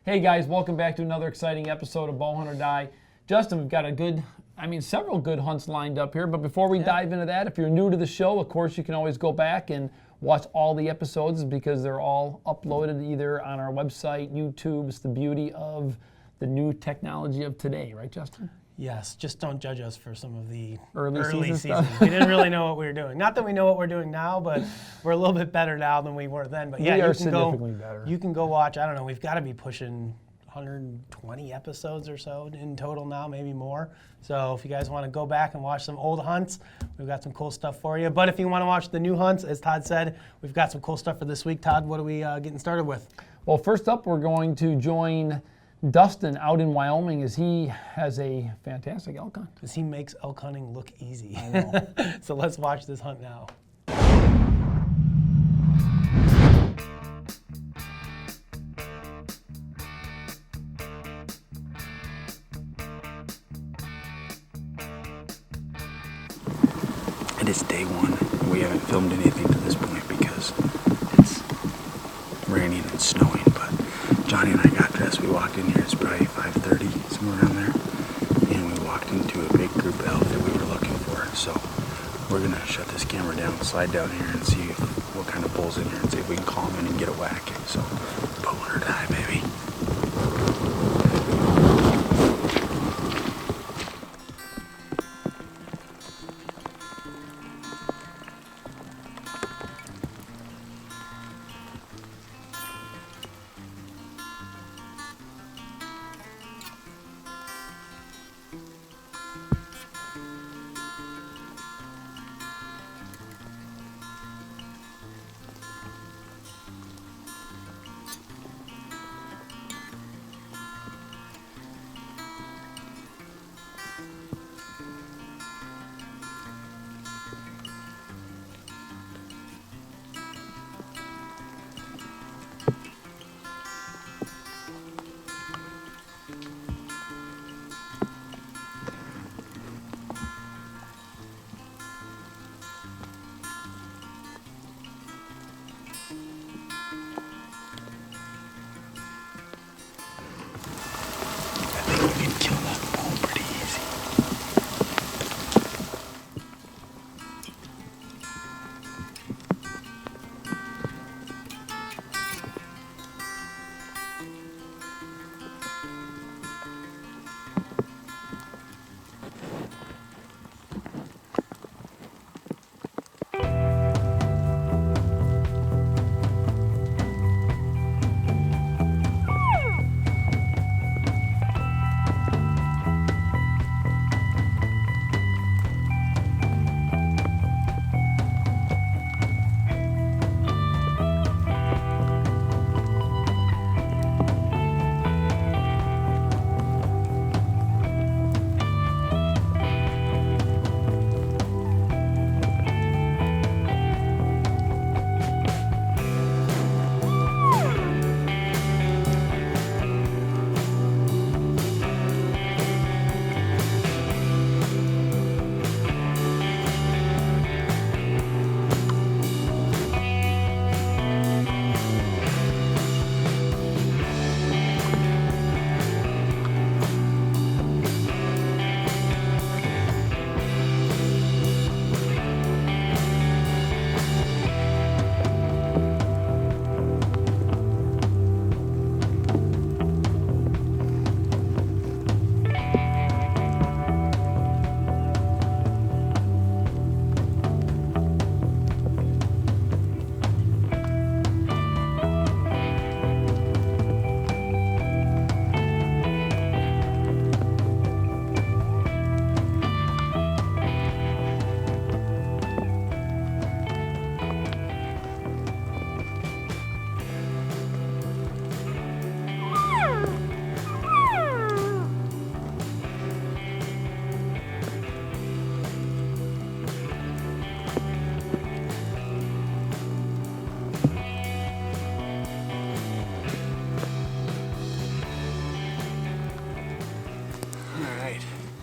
Hey guys, welcome back to another exciting episode of Bowhunt or Die. Justin, we've got several good hunts lined up here, but before we dive into that, if you're new to the show, of course you can always go back and watch all the episodes because they're all uploaded either on our website, YouTube. It's the beauty of the new technology of today, right, Justin? Yes, just don't judge us for some of the early seasons. We didn't really know what we were doing. Not that we know what we're doing now, but we're a little bit better now than we were then. But yeah, we are significantly better. You can go watch, I don't know, we've got to be pushing 120 episodes or so in total now, maybe more. So if you guys want to go back and watch some old hunts, we've got some cool stuff for you. But if you want to watch the new hunts, as Todd said, we've got some cool stuff for this week. Todd, what are we getting started with? Well, first up, we're going to join Dustin out in Wyoming as he has a fantastic elk hunt. Because he makes elk hunting look easy. I know. So let's watch this hunt now. It is day one. We haven't filmed anything to this point because it's raining and snowing, but Johnny and I got dressed. We walked in here, it's probably 5:30, somewhere around there, and we walked into a big group of elk that we were looking for. So we're gonna shut this camera down, slide down here and see what kind of bull's in here and see if we can call him in and get a whack. So Bowhunt or Die, baby.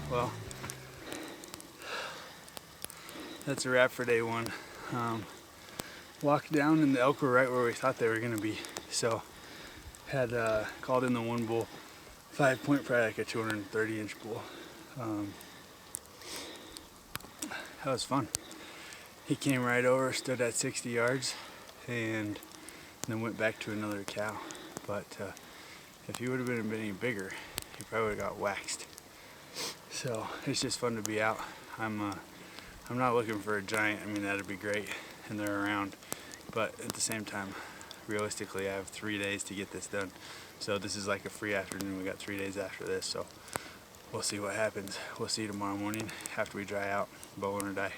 Well, that's a wrap for day one. Walked down and the elk were right where we thought they were going to be. So Had called in the one bull, 5-point, probably like a 230-inch bull. That was fun. He came right over, stood at 60 yards, and then went back to another cow. But if he would have been any bigger, he probably would have got waxed. So it's just fun to be out. I'm not looking for a giant. I mean, that'd be great, and they're around. But at the same time, realistically, I have 3 days to get this done. So this is like a free afternoon. We got 3 days after this, so we'll see what happens. We'll see you tomorrow morning after we dry out, bow hunt or die.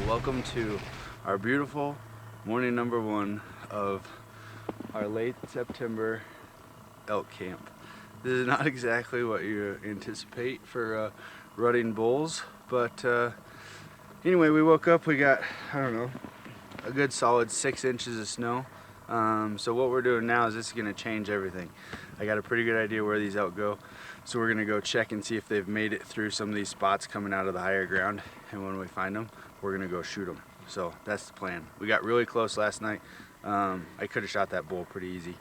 Welcome to our beautiful morning number 1 of our late September elk camp. This is not exactly what you anticipate for rutting bulls, but anyway, we woke up, we got, I don't know, a good solid 6 inches of snow. So what we're doing now is this is gonna change everything. I got a pretty good idea where these elk go. So we're gonna go check and see if they've made it through some of these spots coming out of the higher ground. And when we find them, we're gonna go shoot them. So that's the plan. We got really close last night. I could have shot that bull pretty easy.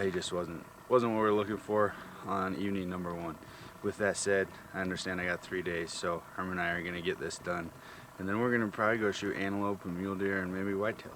He just wasn't what we were looking for on evening number 1. With that said, I understand I got 3 days, so Herman and I are gonna get this done. And then we're gonna probably go shoot antelope and mule deer and maybe whitetails.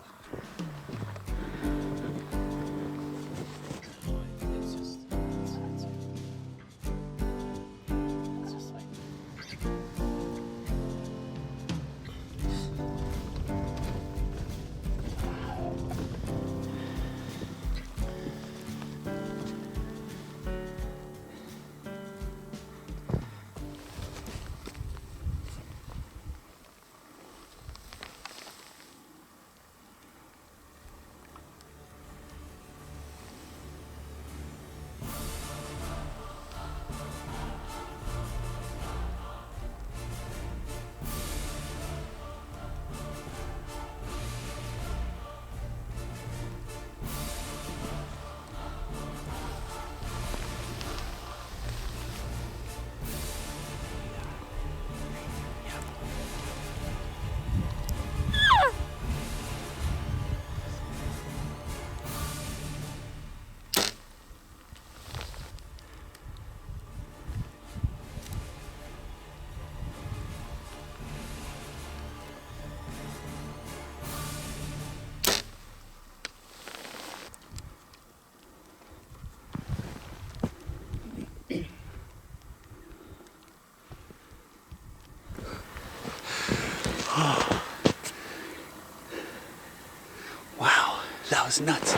Wow, that was nuts.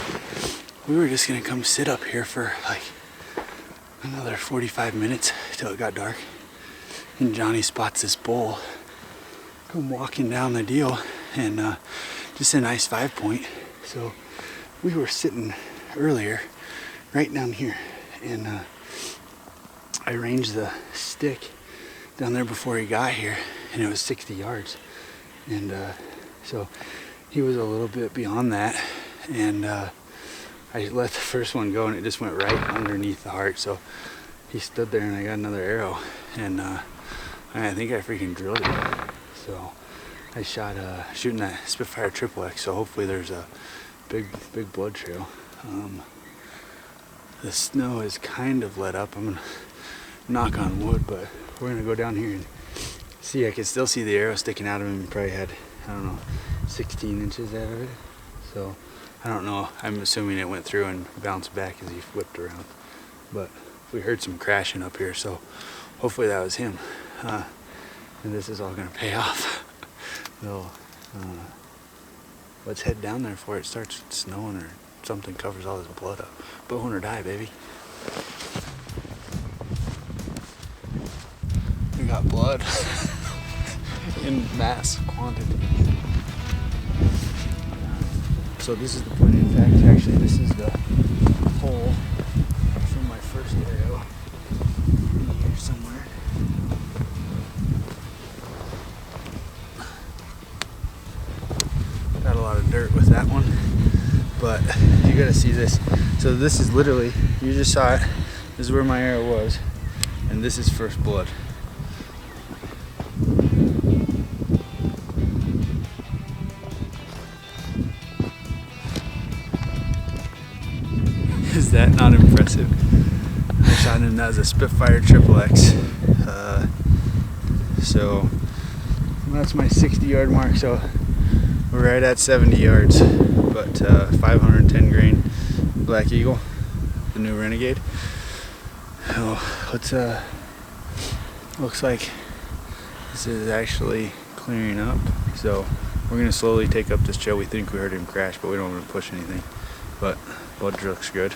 We were just gonna come sit up here for like another 45 minutes till it got dark. And Johnny spots this bull come walking down the deal, and just a nice 5-point. So we were sitting earlier right down here, and I ranged the stick down there before he got here, and it was 60 yards. And so he was a little bit beyond that, and I let the first one go, and it just went right underneath the heart. So he stood there, and I got another arrow, and I think I freaking drilled it. So I shot shooting that Spitfire Triple X. So hopefully there's a big blood trail. The snow is kind of let up. I'm gonna knock on wood, but we're gonna go down here and see. I can still see the arrow sticking out of him. He probably had, I don't know, 16 inches out of it. So I don't know. I'm assuming it went through and bounced back as he whipped around. But we heard some crashing up here, so hopefully that was him. And this is all gonna pay off. So let's head down there before it starts snowing or something covers all this blood up. Bow hunt or die, baby. We got blood in mass quantity. So this is the point of impact. Actually, this is the hole from my first arrow in here somewhere. Got a lot of dirt with that one, but you gotta see this. So this is literally, you just saw it, this is where my arrow was, and this is first blood. Is that not impressive? I shot him as a Spitfire XXX. So that's my 60-yard mark. So we're right at 70 yards, but 510 grain Black Eagle, the new Renegade. So let's looks like this is actually clearing up. So we're gonna slowly take up this trail. We think we heard him crash, but we don't want to push anything. But blood looks good.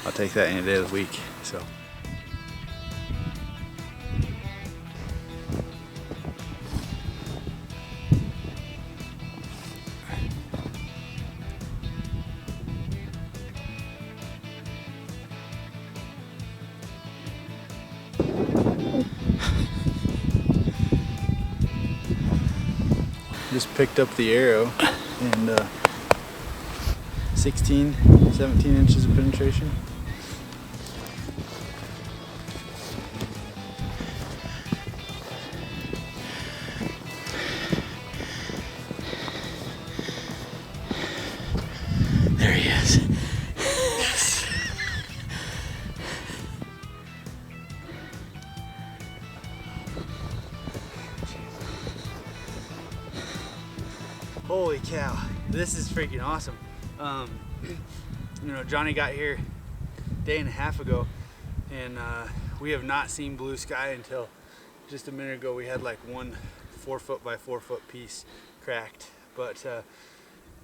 I'll take that any day of the week. So. Just picked up the arrow and 16, 17 inches of penetration. There he is. Yes. Holy cow, this is freaking awesome. You know, Johnny got here a day and a half ago, and we have not seen blue sky until just a minute ago. We had like one 4 foot by 4 foot piece cracked, but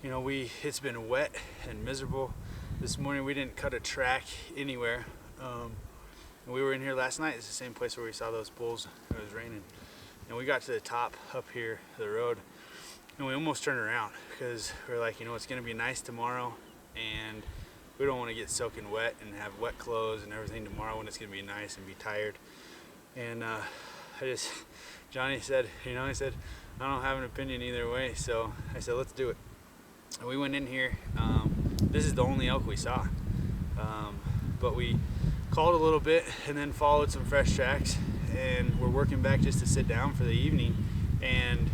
you know, it's been wet and miserable. This morning we didn't cut a track anywhere. We were in here last night. It's the same place where we saw those bulls. It was raining, and we got to the top up here of the road, and we almost turned around because we're like, you know, it's gonna be nice tomorrow, and we don't want to get soaking wet and have wet clothes and everything tomorrow when it's gonna be nice and be tired. And Johnny said, you know, he said, I don't have an opinion either way. So I said, let's do it. And we went in here. This is the only elk we saw, but we called a little bit and then followed some fresh tracks, and we're working back just to sit down for the evening, and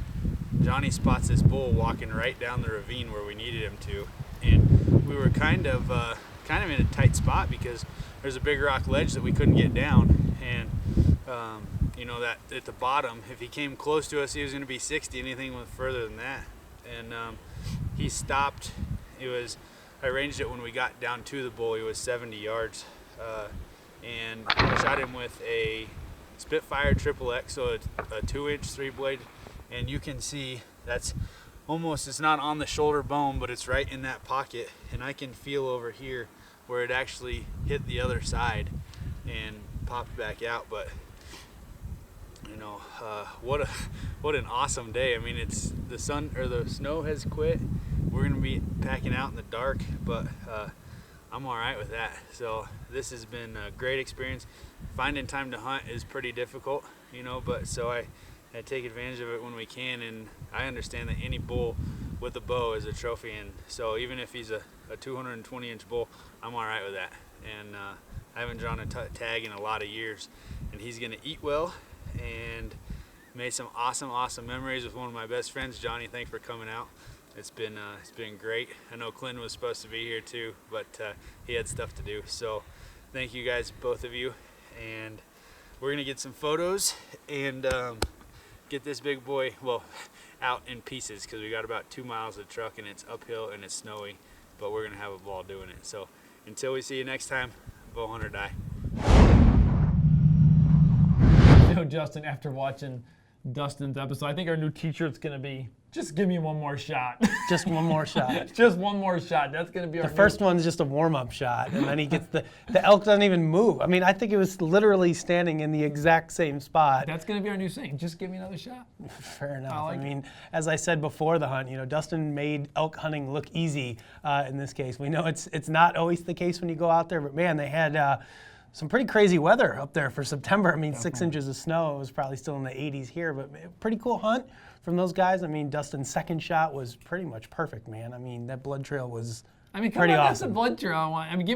Johnny spots this bull walking right down the ravine where we needed him to, and we were kind of in a tight spot because there's a big rock ledge that we couldn't get down, and you know, that at the bottom, if he came close to us, he was going to be 60. Anything went further than that, and he stopped. I ranged it when we got down to the bull. He was 70 yards, and I shot him with a Spitfire XXX, so a 2-inch 3-blade, and you can see that's almost, it's not on the shoulder bone, but it's right in that pocket, and I can feel over here where it actually hit the other side and popped back out. But you know, what an awesome day. I mean, it's the snow has quit. We're gonna be packing out in the dark, but I'm all right with that. So this has been a great experience. Finding time to hunt is pretty difficult, you know, but so I take advantage of it when we can, and I understand that any bull with a bow is a trophy, and so even if he's a 220-inch bull, I'm all right with that. And I haven't drawn a tag in a lot of years, and he's gonna eat well, and made some awesome memories with one of my best friends. Johnny, thanks for coming out. It's been great. I know Clint was supposed to be here too, but he had stuff to do. So thank you guys, both of you, and we're gonna get some photos and get this big boy, well, out in pieces, because we got about 2 miles of truck and it's uphill and it's snowy, but we're gonna have a ball doing it. So until we see you next time, bow hunt or die. You know, Justin, after watching Dustin's episode, I think our new t-shirt's gonna be, just give me one more shot. Just one more shot. Just one more shot. That's gonna be our The first one's just a warm-up shot, and then he gets the elk doesn't even move. I mean, I think it was literally standing in the exact same spot. That's gonna be our new saying. Just give me another shot. Fair enough. I like I mean, as I said before the hunt, you know, Dustin made elk hunting look easy in this case. We know it's not always the case when you go out there, but man, they had some pretty crazy weather up there for September. I mean, 6 inches of snow. It was probably still in the 80s here, but pretty cool hunt from those guys. I mean, Dustin's second shot was pretty much perfect, man. I mean, that blood trail was I mean, come Pretty on, that's awesome. a blood trail I want. I mean,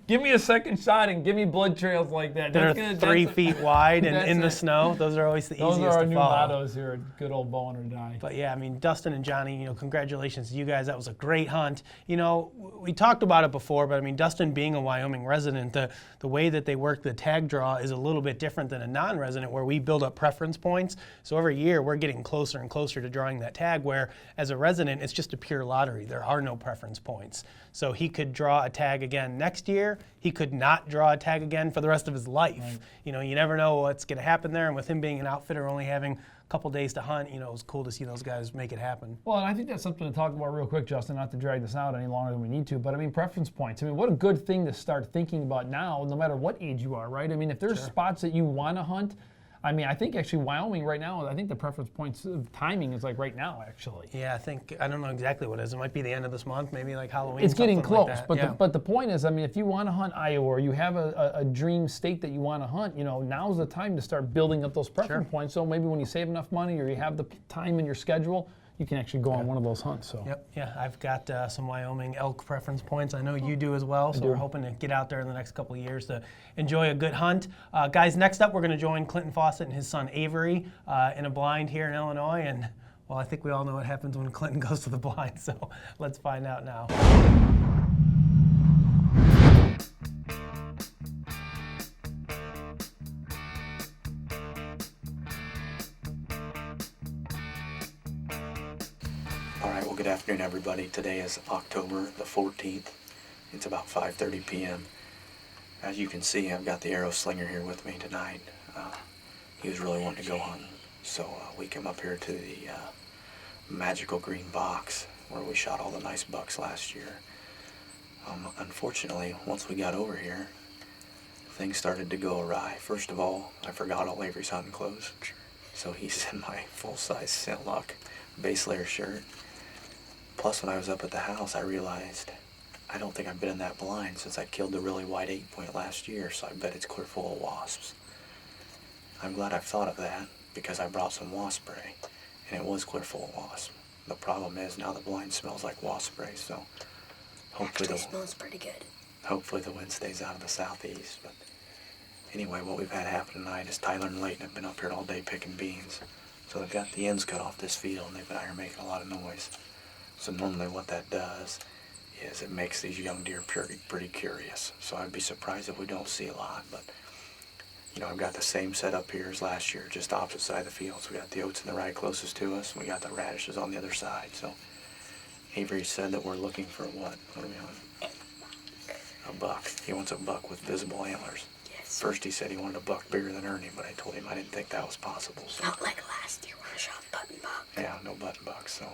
give me a second shot and give me blood trails like that. That are 3 feet wide and that's in the it. snow. Those are always the Those easiest are our to new follow. mottos here at good old Bowhunter Die. But yeah, I mean, Dustin and Johnny, you know, congratulations to you guys. That was a great hunt. You know, we talked about it before, but I mean, Dustin being a Wyoming resident, the way that they work the tag draw is a little bit different than a non-resident, where we build up preference points. So every year we're getting closer and closer to drawing that tag, where as a resident, it's just a pure lottery. There are no preference points. So he could draw a tag again next year. He could not draw a tag again for the rest of his life. Right. You know, you never know what's going to happen there. And with him being an outfitter, only having a couple days to hunt, you know, it was cool to see those guys make it happen. Well, and I think that's something to talk about real quick, Justin, not to drag this out any longer than we need to, but I mean, preference points. I mean, what a good thing to start thinking about now, no matter what age you are, right? I mean, if there's spots that you want to hunt, I mean, I think actually Wyoming right now, I think the preference points timing is like right now, actually. Yeah, I don't know exactly what it is. It might be the end of this month, maybe like Halloween. It's getting close, like but but the point is, I mean, if you want to hunt Iowa or you have a dream state that you want to hunt, you know, now's the time to start building up those preference points. So maybe when you save enough money or you have the time in your schedule, you can actually go on one of those hunts. So. Yep, yeah, I've got some Wyoming elk preference points. I know you do as well, so we're hoping to get out there in the next couple of years to enjoy a good hunt. Guys, next up we're going to join Clinton Fawcett and his son Avery in a blind here in Illinois, and well, I think we all know what happens when Clinton goes to the blind, so let's find out now. Good afternoon, everybody. Today is October the 14th. It's about 5:30 p.m. As you can see, I've got the arrow slinger here with me tonight. He was really wanting to go hunting, so we came up here to the magical green box where we shot all the nice bucks last year. Unfortunately, once we got over here, things started to go awry. First of all, I forgot all Avery's hunting clothes, so he's in my full-size scent lock base layer shirt. Plus, when I was up at the house, I realized I don't think I've been in that blind since I killed the really white 8-point last year, so I bet it's clear full of wasps. I'm glad I've thought of that because I brought some wasp spray, and it was clear full of wasps. The problem is now the blind smells like wasp spray, so hopefully it smells pretty good. Hopefully the wind stays out of the southeast. But anyway, what we've had happen tonight is Tyler and Leighton have been up here all day picking beans, so they've got the ends cut off this field, and they've been out here making a lot of noise. So normally what that does is it makes these young deer pretty curious. So I'd be surprised if we don't see a lot. But, you know, I've got the same setup here as last year, just opposite side of the field. So we got the oats in the right closest to us, and we got the radishes on the other side. So Avery said that we're looking for what? What are we on? A buck. He wants a buck with visible antlers. Yes. First he said he wanted a buck bigger than Ernie, but I told him I didn't think that was possible. So. Not like last year when I shot button buck. Yeah, no button bucks, so.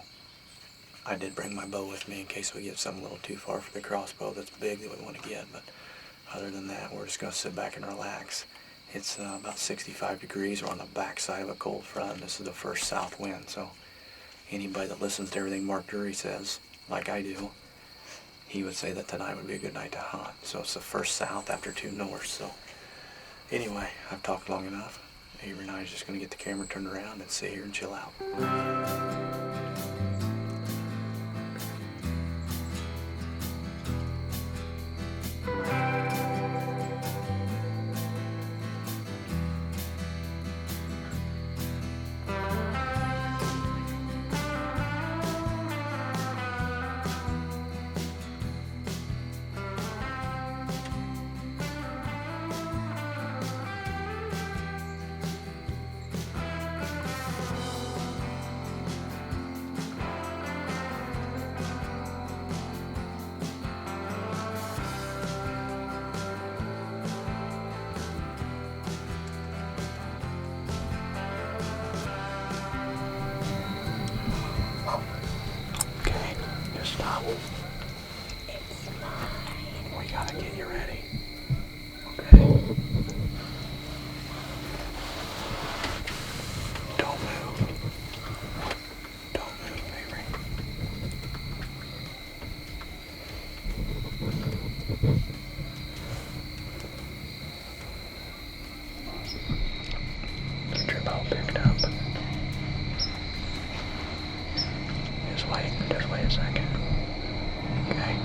I did bring my bow with me in case we get something a little too far for the crossbow that's big that we want to get, but other than that, we're just going to sit back and relax. It's about 65 degrees. We're on the back side of a cold front. This is the first south wind, so anybody that listens to everything Mark Drury says, like I do, he would say that tonight would be a good night to hunt. So it's the first south after 2 north, so anyway, I've talked long enough. Avery and I are just going to get the camera turned around and sit here and chill out. Stop. It's fine. We gotta get you ready. Okay. Don't move. Don't move, Avery. The trip out picked up. Just wait a second. Okay.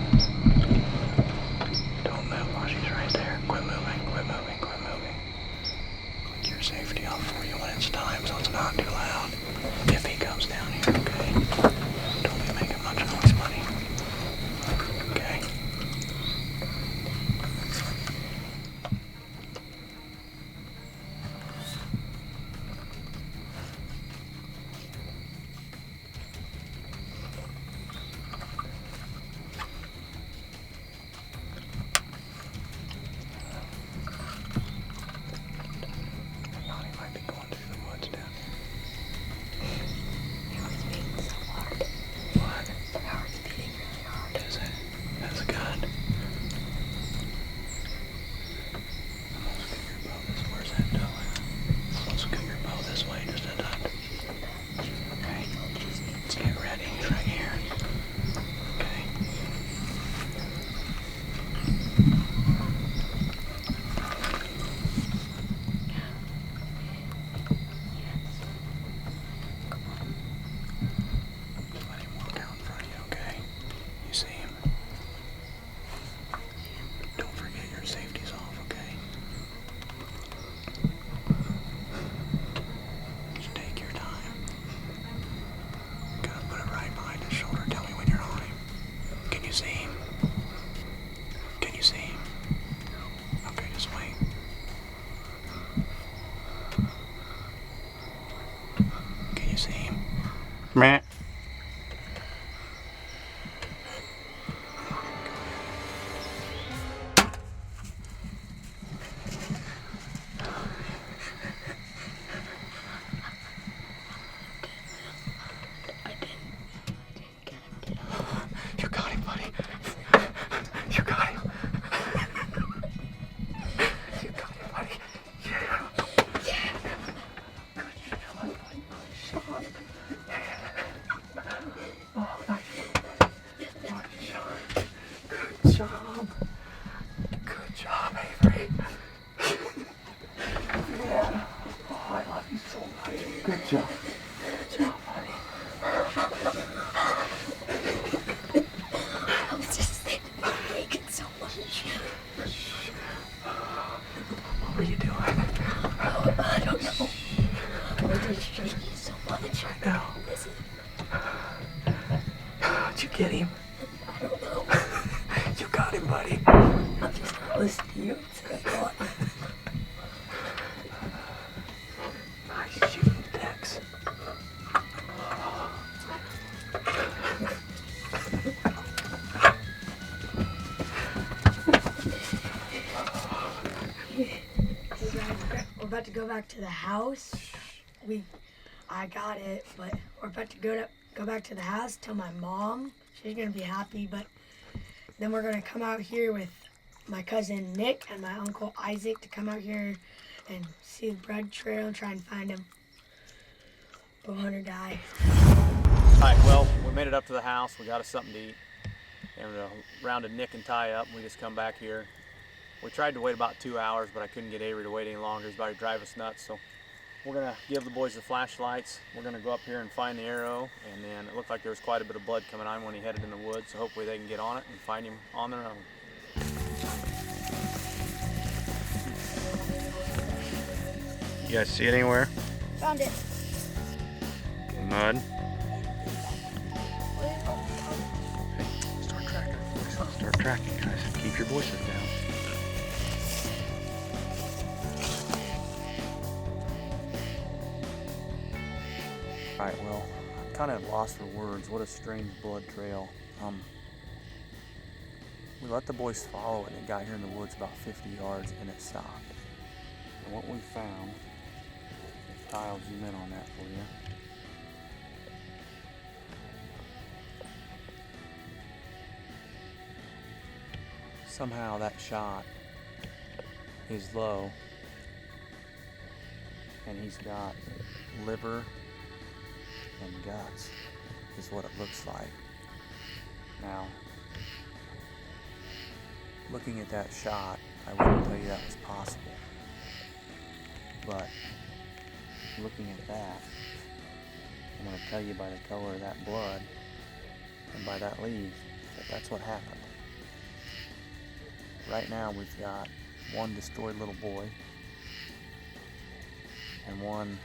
job. Good job, Avery. Yeah. Oh, I love you so much. Good job. Good job, buddy. I was just thinking so much. What were you doing? I don't know. I was just shaking so much. I know. Did you get him? I don't know. You got him, buddy. I'm just gonna listen to you instead of thought. Nice shooting, Dex. We're about to go back to the house. I got it, but we're about to go back to the house. Tell my mom. She's gonna be happy. But then we're gonna come out here with my cousin Nick and my uncle Isaac to come out here and see the bread trail and try and find him. Bowhunter die. All right, well, we made it up to the house. We got us something to eat. And rounded Nick and Ty up. We just come back here. We tried to wait about 2 hours, but I couldn't get Avery to wait any longer. He's about to drive us nuts. So we're going to give the boys the flashlights. We're going to go up here and find the arrow. And then it looked like there was quite a bit of blood coming on when he headed in the woods. So hopefully they can get on it and find him on their own. You guys see it anywhere? Found it. Mud? Start tracking. Start tracking, guys. Keep your voices down. All right, well, I'm kind of lost for words. What a strange blood trail. We let the boys follow it, and it got here in the woods about 50 yards, and it stopped. And what we found, Ty will zoom in on that for you. Somehow that shot is low, and he's got liver and guts is what it looks like. Now, looking at that shot, I wouldn't tell you that was possible. But looking at that, I'm going to tell you by the color of that blood and by that leaf that that's what happened. Right now we've got one destroyed little boy and one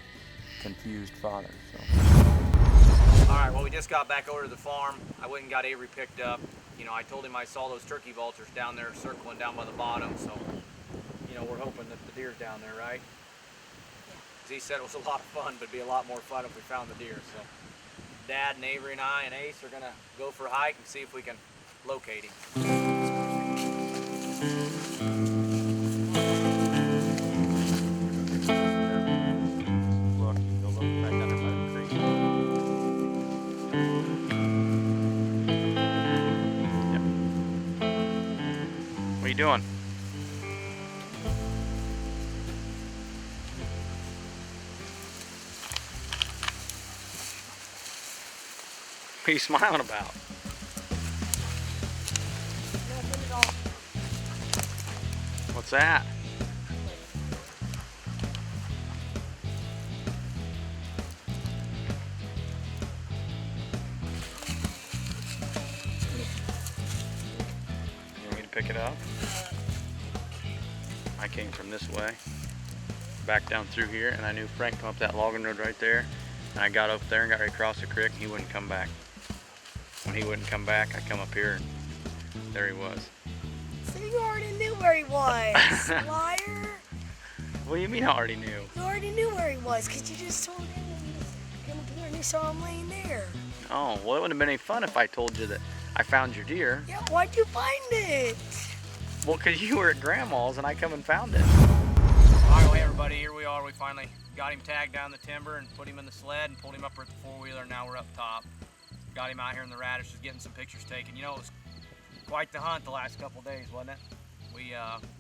confused father. All right, well, we just got back over to the farm. I went and got Avery picked up. You know, I told him I saw those turkey vultures down there circling down by the bottom, so, you know, we're hoping that the deer's down there, right? Yeah. 'Cause he said it was a lot of fun, but it'd be a lot more fun if we found the deer, so. Dad and Avery and I and Ace are gonna go for a hike and see if we can locate him. Look, go look right down there by the creek. Yep. What are you doing? What are you smiling about? What's that? You want me to pick it up? I came from this way, back down through here, and I knew Frank come up that logging road right there, and I got up there and got right across the creek, and he wouldn't come back. When he wouldn't come back, I come up here, and there he was. So you already knew where he was, liar. What do you mean I already knew? You already knew where he was because you just told him when you came up here and you saw him laying there. Oh, well, it wouldn't have been any fun if I told you that I found your deer. Yeah, why'd you find it? Well, because you were at Grandma's and I come and found it. All right, well, hey, everybody, here we are. We finally got him tagged down the timber and put him in the sled and pulled him up with the four-wheeler. Now we're up top. Got him out here in the radishes, getting some pictures taken. You know, it was quite the hunt the last couple days, wasn't it? We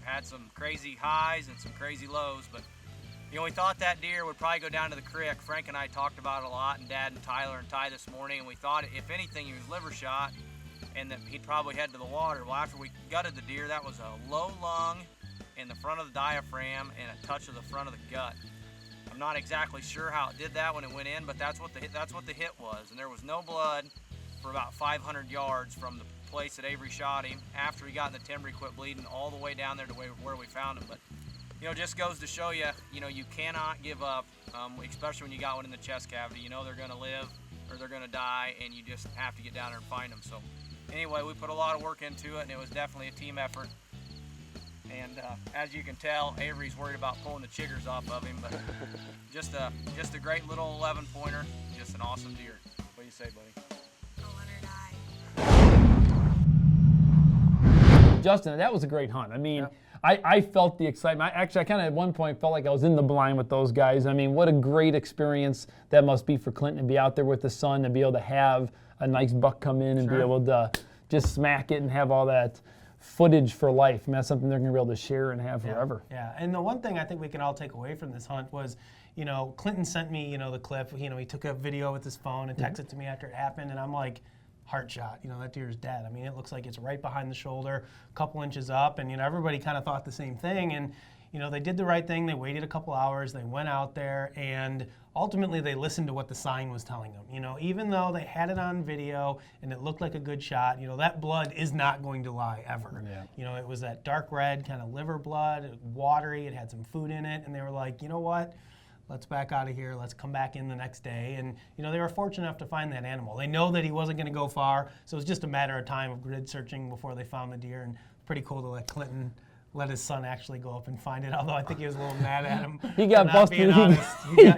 had some crazy highs and some crazy lows, but you know, we thought that deer would probably go down to the creek. Frank and I talked about it a lot, and Dad and Tyler and Ty this morning, and we thought if anything he was liver shot, and that he'd probably head to the water. Well, after we gutted the deer, that was a low lung in the front of the diaphragm and a touch of the front of the gut. I'm not exactly sure how it did that when it went in, but that's what the hit was. And there was no blood for about 500 yards from the place that Avery shot him. After he got in the timber, he quit bleeding all the way down there to where we found him. But you know, just goes to show you, you cannot give up, especially when you got one in the chest cavity. You know they're going to live or they're going to die, and you just have to get down there and find them. So anyway, we put a lot of work into it, and it was definitely a team effort. And as you can tell, Avery's worried about pulling the chiggers off of him, but just a great little 11-pointer, just an awesome deer. What do you say, buddy? Justin, that was a great hunt. I mean, I felt the excitement. I kind of at one point felt like I was in the blind with those guys. I mean, what a great experience that must be for Clinton to be out there with the son, to be able to have a nice buck come in and be able to just smack it and have all that footage for life. I mean, that's something they're going to be able to share and have forever. Yeah, and the one thing I think we can all take away from this hunt was, Clinton sent me, the clip. He took a video with his phone and texted it to me after it happened, and I'm like, heart shot. That deer's dead. I mean, it looks like it's right behind the shoulder, a couple inches up, and everybody kind of thought the same thing. And they did the right thing. They waited a couple hours. They went out there, and ultimately they listened to what the sign was telling them. Even though they had it on video and it looked like a good shot, that blood is not going to lie ever. Yeah. It was that dark red kind of liver blood, watery. It had some food in it, and they were like, you know what? Let's back out of here. Let's come back in the next day. And, they were fortunate enough to find that animal. They know that he wasn't going to go far, so it was just a matter of time of grid searching before they found the deer. And pretty cool to let Clinton let his son actually go up and find it, although I think he was a little mad at him. He got busted.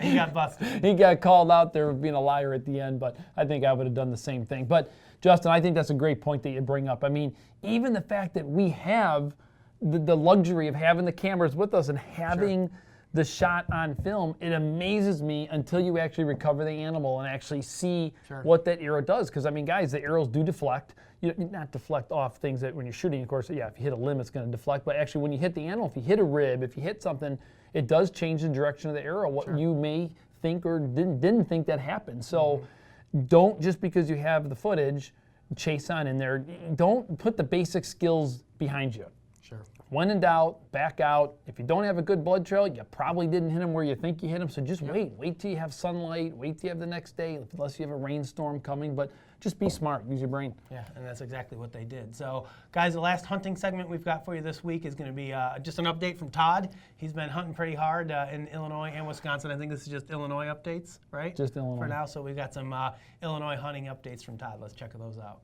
He got busted. He got called out there for being a liar at the end, but I think I would have done the same thing. But, Justin, I think that's a great point that you bring up. I mean, even the fact that we have the luxury of having the cameras with us and having the shot on film, it amazes me until you actually recover the animal and actually see what that arrow does. Because, I mean, guys, the arrows do deflect. Not deflect off things that when you're shooting, of course, yeah, if you hit a limb, it's going to deflect. But actually, when you hit the animal, if you hit a rib, if you hit something, it does change the direction of the arrow, what you may think or didn't think that happened. So don't, just because you have the footage, chase on in there. Don't put the basic skills behind you. Sure. When in doubt, back out. If you don't have a good blood trail, you probably didn't hit him where you think you hit him. So just wait till you have sunlight, wait till you have the next day, unless you have a rainstorm coming. But just be smart, use your brain. Yeah, and that's exactly what they did. So, guys, the last hunting segment we've got for you this week is going to be just an update from Todd. He's been hunting pretty hard in Illinois and Wisconsin. I think this is just Illinois updates, right? Just Illinois. For now, so we've got some Illinois hunting updates from Todd. Let's check those out.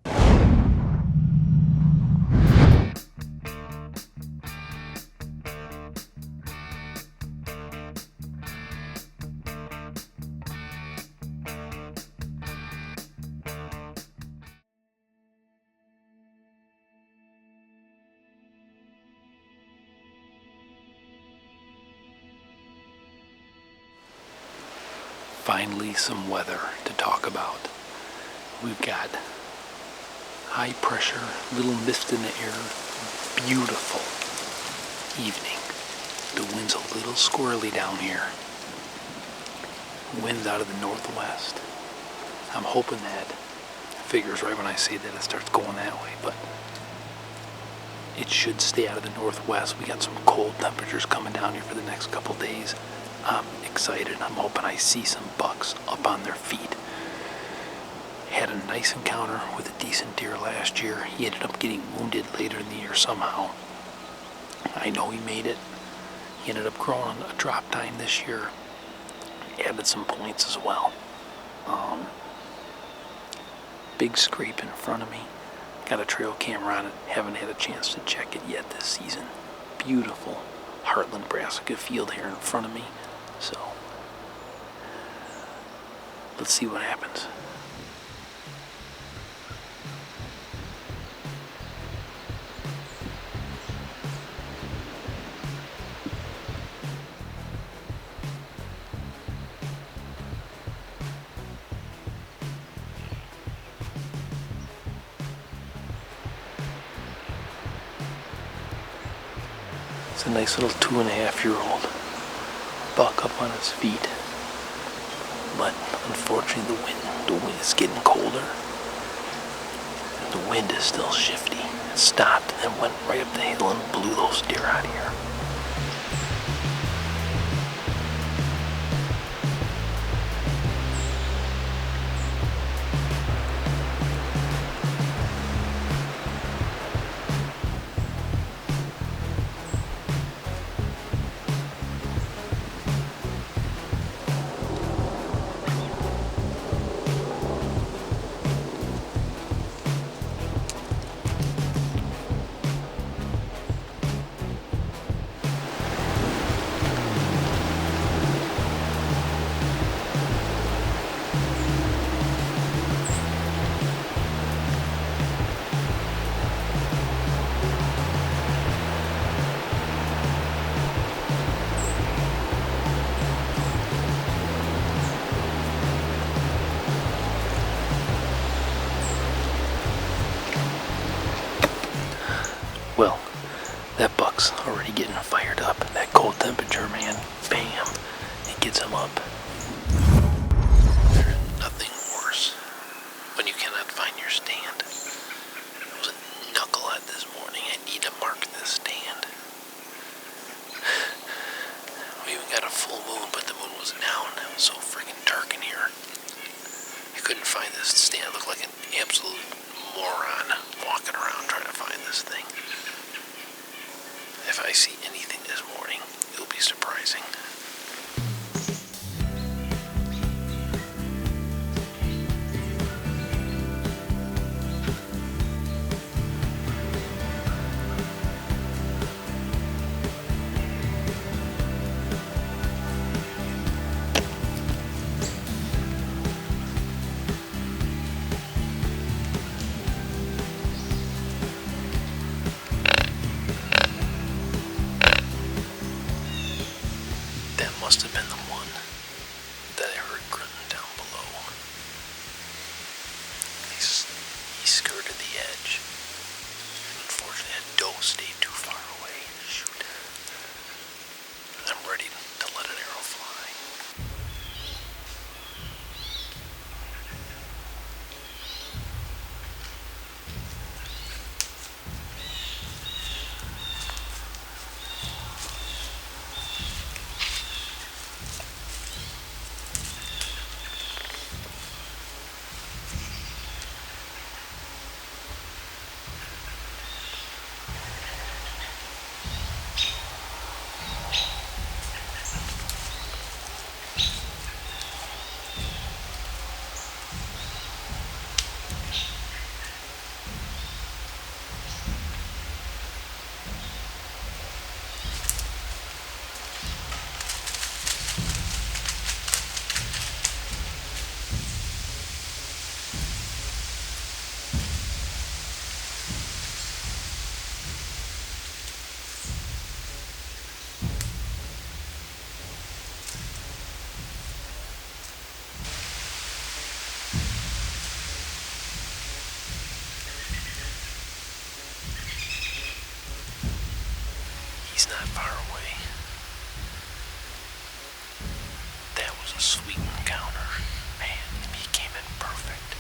Finally, some weather to talk about. We've got high pressure, little mist in the air, beautiful evening. The wind's a little squirrely down here. Wind's out of the northwest. I'm hoping that figures right when I say that it starts going that way, but it should stay out of the northwest. We got some cold temperatures coming down here for the next couple days. I'm excited. I'm hoping I see some bucks up on their feet. Had a nice encounter with a decent deer last year. He ended up getting wounded later in the year somehow. I know he made it. He ended up growing a drop time this year. Added some points as well. Big scrape in front of me. Got a trail camera on it. Haven't had a chance to check it yet this season. Beautiful Heartland brassica field here in front of me. So, let's see what happens. It's a nice little 2.5-year-old buck up on his feet, but unfortunately the wind is getting colder. The The wind is still shifty. It stopped and then went right up the hill and blew those deer out of here. Well, that buck's already getting fired up. That cold temperature, man, bam, it gets him up. There's nothing worse when you cannot find your stand. I was a knucklehead this morning. I need to mark this stand. We even got a full moon, but the moon was down. It was so freaking dark in here. I couldn't find this stand. It looked like an absolute moron walking around trying to find this thing. If I see anything this morning, it'll be surprising. Must have been the one that I heard grunting down below. He skirted the edge. Unfortunately, that doe stayed too far away. Shoot. I'm ready to let an arrow fly. He's not far away. That was a sweet encounter. Man, he came in perfect.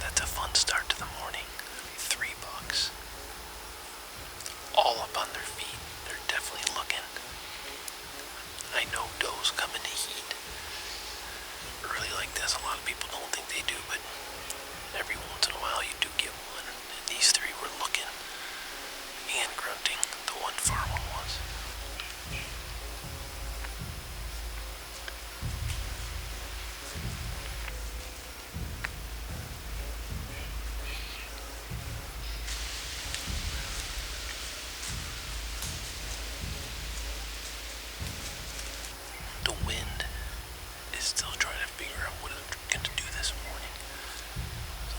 That's a fun start to the morning. 3 bucks. All up on their feet. They're definitely looking. I know does come into heat. Early like this, a lot of people don't think they do, but every once in a while you do get one. And these 3 were looking and grunting. The one far one was. The wind is still trying to figure out what it's going to do this morning. So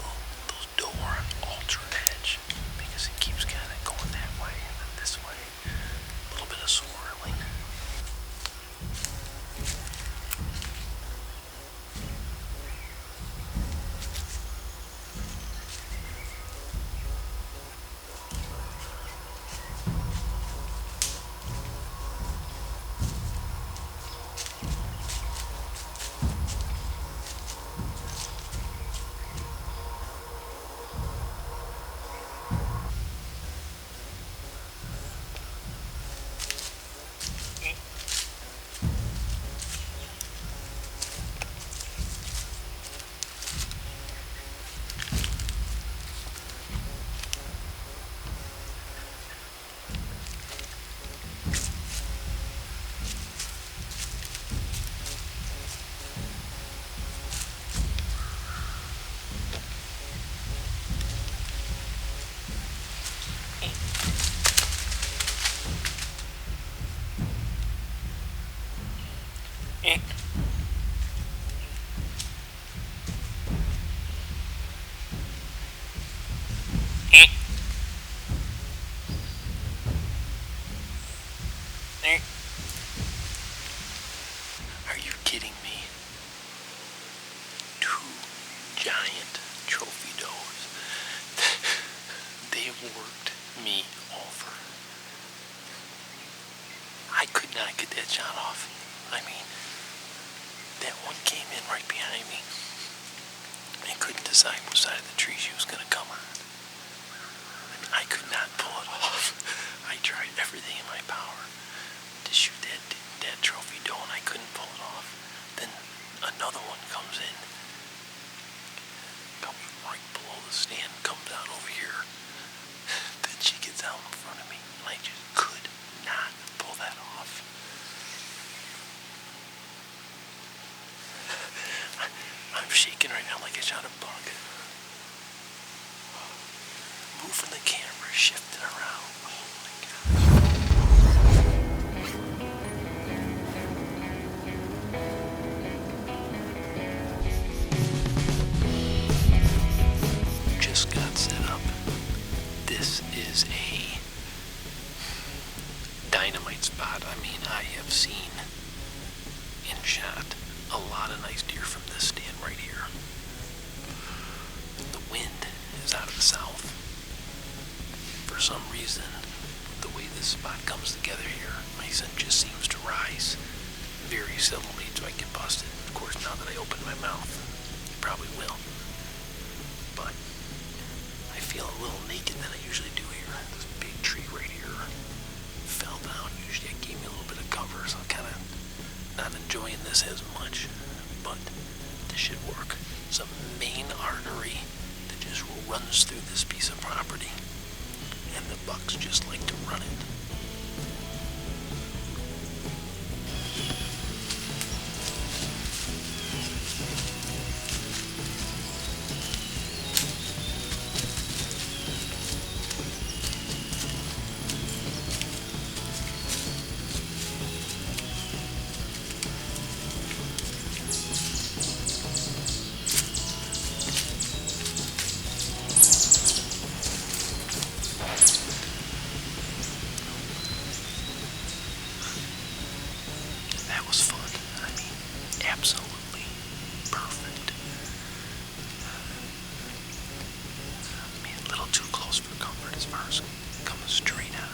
Are you kidding me? 2 giant trophy does. They worked me over. I could not get that shot off. I mean, that one came in right behind me. I couldn't decide which side of the tree she was going to come on. I mean, I could not pull it off. I tried everything in my power to shoot that trophy doe, and I couldn't pull it off. Then another one comes in, comes right below the stand, comes out over here. Then she gets out in front of me, and I just could not pull that off. I'm shaking right now like I shot a bug. Moving the camera, shifting around. Oh my gosh. Just got set up. This is a dynamite spot. I mean, I have seen and shot a lot of nice deer from this stand right here. The wind is out of the south. For some reason, the way this spot comes together here, my scent just seems to rise very seldomly till I get busted. Of course, now that I open my mouth, it probably will. But I feel a little naked than I usually do here. This big tree right here fell down. Usually it gave me a little bit of cover, so I'm kind of not enjoying this as much. But this should work. It's a main artery that just runs through this piece of property, and the bucks just like to run it. That was fun. I mean, absolutely perfect. I mean, a little too close for comfort as far as coming straight on.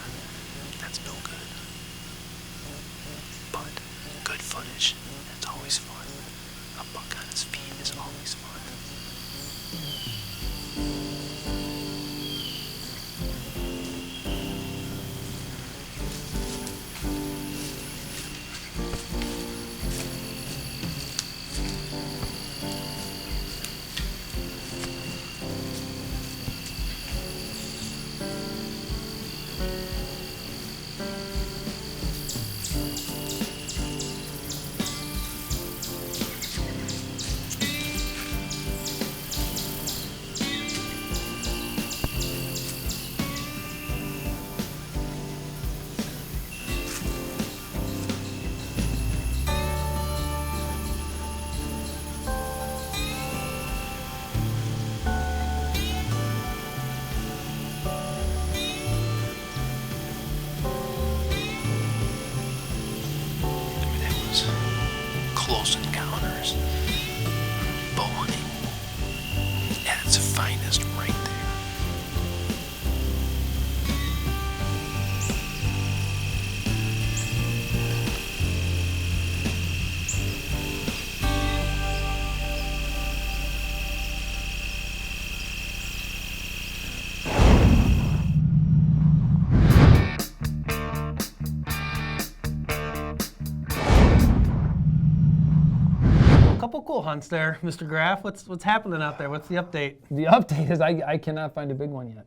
That's no good. But good footage, that's always fun. A buck on his feet is always fun. Close encounters, bowhunting at its finest right there. Couple cool hunts there, Mr. Graf. What's happening out there? What's the update? The update is I cannot find a big one yet.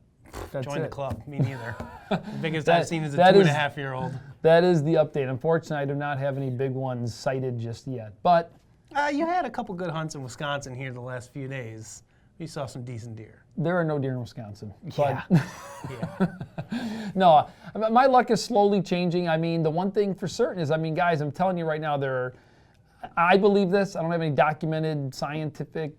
That's Join the it. club. Me neither. The biggest I've seen is a 2.5-year-old. That is the update. Unfortunately, I do not have any big ones cited just yet. But You had a couple good hunts in Wisconsin here the last few days. You saw some decent deer. there are no deer in Wisconsin. Yeah. But no, my luck is slowly changing. I mean, the one thing for certain is, I mean, guys, I'm telling you right now, I believe this. I don't have any documented scientific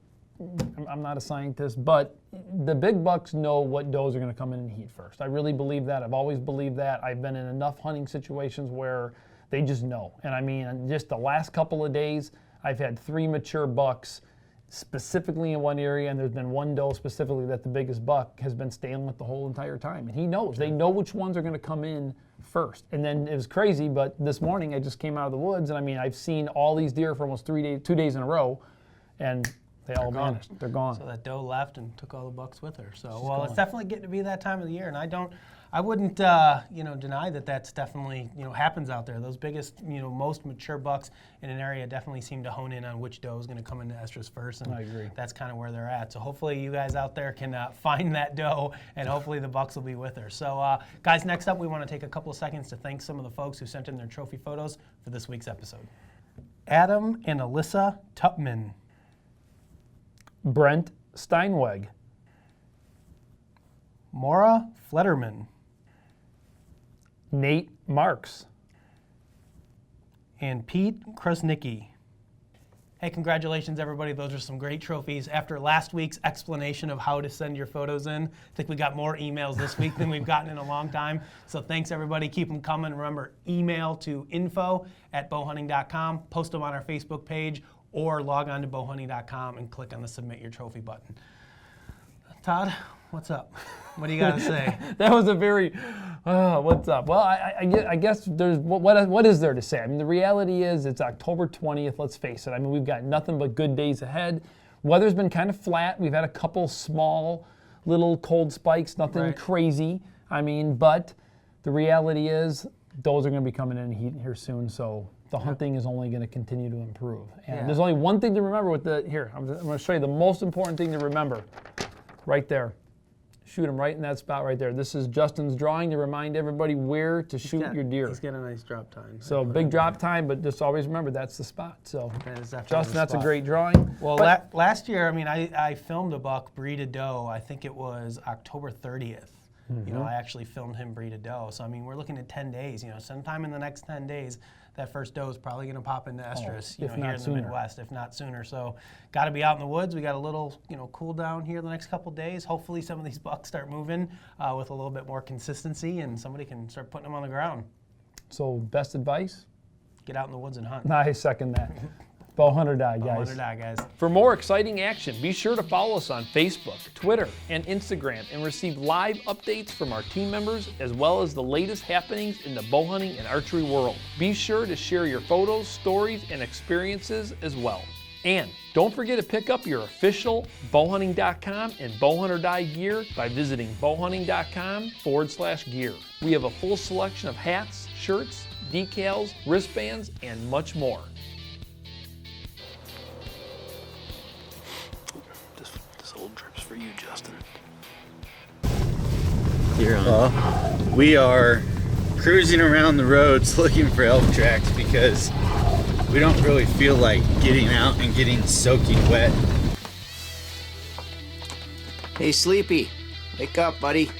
I'm not a scientist, but the big bucks know what does are going to come in and heat first. I really believe that. I've always believed that. I've been in enough hunting situations where they just know. And I mean, just the last couple of days, I've had 3 mature bucks specifically in one area, and there's been one doe specifically that the biggest buck has been staying with the whole entire time. And he knows. They know which ones are going to come in first. And then it was crazy, but this morning I just came out of the woods, and I mean, I've seen all these deer for almost 2 days in a row, and they all vanished. They're gone. So that doe left and took all the bucks with her. So, well, it's definitely getting to be that time of the year, and I wouldn't, deny that that's definitely, happens out there. Those biggest, most mature bucks in an area definitely seem to hone in on which doe is going to come into estrus first, and I agree. That's kind of where they're at. So hopefully you guys out there can find that doe, and hopefully the bucks will be with her. So, guys, next up, we want to take a couple of seconds to thank some of the folks who sent in their trophy photos for this week's episode. Adam and Alyssa Tupman. Brent Steinweg. Maura Flederman. Nate Marks. And Pete Krasnicki. Hey, congratulations, everybody. Those are some great trophies. After last week's explanation of how to send your photos in, I think we got more emails this week than we've gotten in a long time. So thanks, everybody. Keep them coming. Remember, email to info@bowhunting.com. Post them on our Facebook page, or log on to bowhunting.com and click on the Submit Your Trophy button. Todd, what's up? What do you got to say? That was a very, what's up? Well, I guess there's, what is there to say? I mean, the reality is it's October 20th, let's face it. I mean, we've got nothing but good days ahead. Weather's been kind of flat. We've had a couple small little cold spikes, nothing crazy. I mean, but the reality is those are going to be coming in heat here soon, so the hunting is only going to continue to improve. And there's only one thing to remember with I'm going to show you the most important thing to remember. Right there. Shoot them right in that spot right there. This is Justin's drawing to remind everybody where to shoot your deer. He's got a nice drop time. So big drop time, but just always remember that's the spot. So that is Justin, that's a great drawing. Well, last year, I mean, I filmed a buck breed a doe. I think it was October 30th. Mm-hmm. I actually filmed him breed a doe. So I mean, we're looking at 10 days. Sometime in the next 10 days, that first doe is probably going to pop into estrus, here in the Midwest, if not sooner. So got to be out in the woods. We got a little, cool down here the next couple days. Hopefully some of these bucks start moving with a little bit more consistency, and somebody can start putting them on the ground. So best advice? Get out in the woods and hunt. I second that. Bowhunt or die, guys. Bowhunt or die, guys. For more exciting action, be sure to follow us on Facebook, Twitter, and Instagram, and receive live updates from our team members, as well as the latest happenings in the bowhunting and archery world. Be sure to share your photos, stories, and experiences as well. And don't forget to pick up your official bowhunting.com and Bowhunt or Die gear by visiting bowhunting.com/gear. We have a full selection of hats, shirts, decals, wristbands, and much more. This old trip's for you, Justin. We are cruising around the roads looking for elk tracks because we don't really feel like getting out and getting soaking wet. Hey, Sleepy, wake up, buddy.